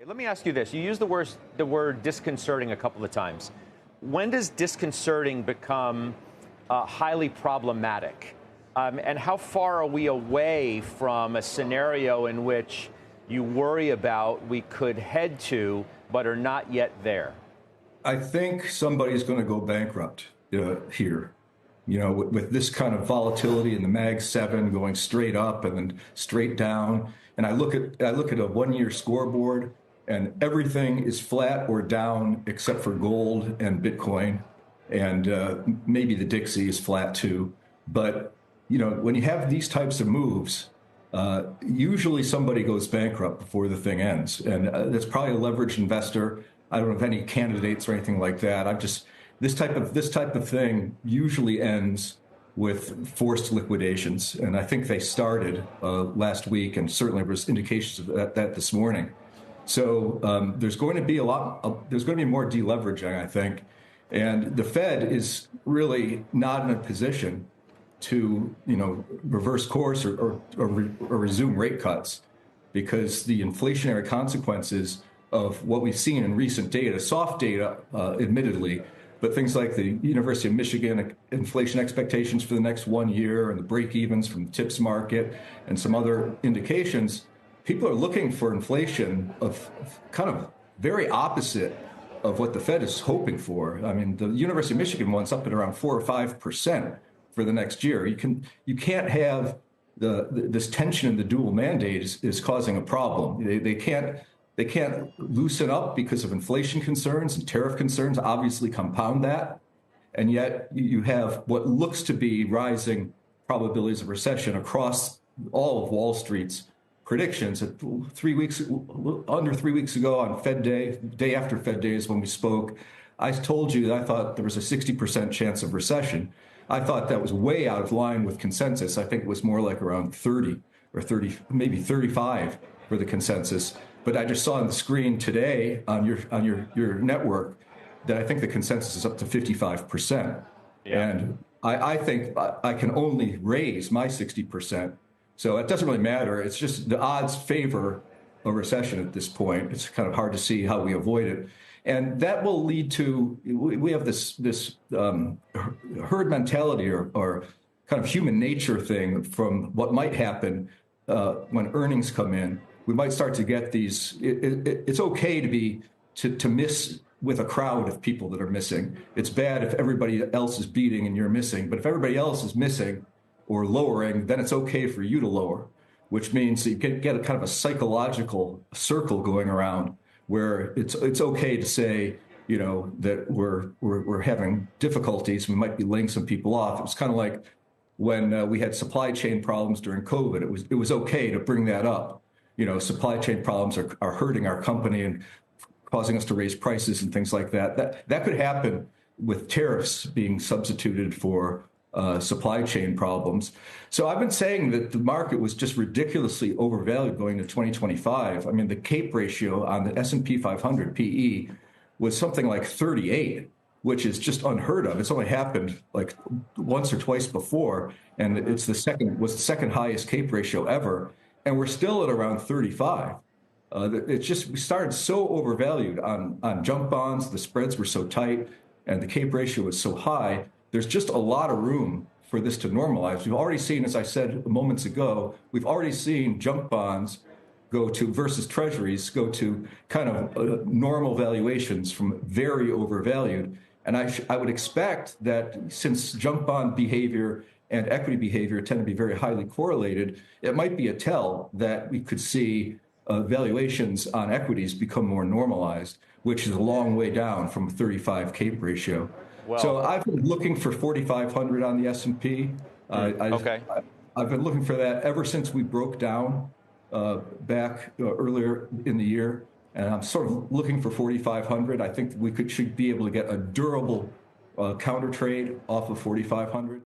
Let me ask you this. You used the word disconcerting a couple of times. When does disconcerting become highly problematic? And how far are we away from a scenario in which you worry about we could head to but are not yet there? I think somebody's going to go bankrupt here. With this kind of volatility in the Mag 7 going straight up and then straight down. And I look at a one-year scoreboard, and everything is flat or down except for gold and Bitcoin, and maybe the Dixie is flat too. But when you have these types of moves, usually somebody goes bankrupt before the thing ends, and that's probably a leveraged investor. I don't have any candidates or anything like that. This type of thing usually ends with forced liquidations, and I think they started last week, and certainly there was indications of that this morning. So there's going to be there's going to be more deleveraging, I think, and the Fed is really not in a position to reverse course or resume rate cuts, because the inflationary consequences of what we've seen in recent data, soft data, admittedly, but things like the University of Michigan inflation expectations for the next 1 year and the break-evens from the TIPS market and some other indications, people are looking for inflation of kind of very opposite of what the Fed is hoping for. I mean, the University of Michigan one's up at around 4 or 5% for the next year. You can't have this tension in the dual mandate is causing a problem. They can't loosen up because of inflation concerns, and tariff concerns obviously compound that. And yet you have what looks to be rising probabilities of recession across all of Wall Street's predictions. Under 3 weeks ago on Fed Day, day after Fed Day is when we spoke, I told you that I thought there was a 60% chance of recession. I thought that was way out of line with consensus. I think it was more like around 30 or 30, maybe 35 for the consensus. But I just saw on the screen today on your network that I think the consensus is up to 55%. Yeah. And I think I can only raise my 60%. So it doesn't really matter. It's just the odds favor a recession at this point. It's kind of hard to see how we avoid it. And that will lead to, we have this herd mentality or kind of human nature thing from what might happen when earnings come in. We might start to get these. It's okay to miss with a crowd of people that are missing. It's bad if everybody else is beating and you're missing. But if everybody else is missing or lowering, then it's okay for you to lower, which means you get a kind of a psychological circle going around where it's okay to say, that we're having difficulties. We might be laying some people off. It was kind of like when we had supply chain problems during COVID. It was okay to bring that up. Supply chain problems are hurting our company and causing us to raise prices and things like that. That could happen with tariffs being substituted for supply chain problems. So I've been saying that the market was just ridiculously overvalued going to 2025. I mean, the CAPE ratio on the S&P 500 PE was something like 38, which is just unheard of. It's only happened like once or twice before, and was the second highest CAPE ratio ever. And we're still at around 35. We started so overvalued on junk bonds. The spreads were so tight and the CAPE ratio was so high. There's just a lot of room for this to normalize. We've already seen, as I said moments ago, we've already seen junk bonds versus treasuries go to kind of normal valuations from very overvalued. And I would expect that since junk bond behavior and equity behavior tend to be very highly correlated, it might be a tell that we could see valuations on equities become more normalized, which is a long way down from a 35 CAPE ratio. Well, so I've been looking for 4,500 on the S&P. Okay. I've been looking for that ever since we broke down back earlier in the year, and I'm sort of looking for 4,500. I think we should be able to get a durable counter trade off of 4,500.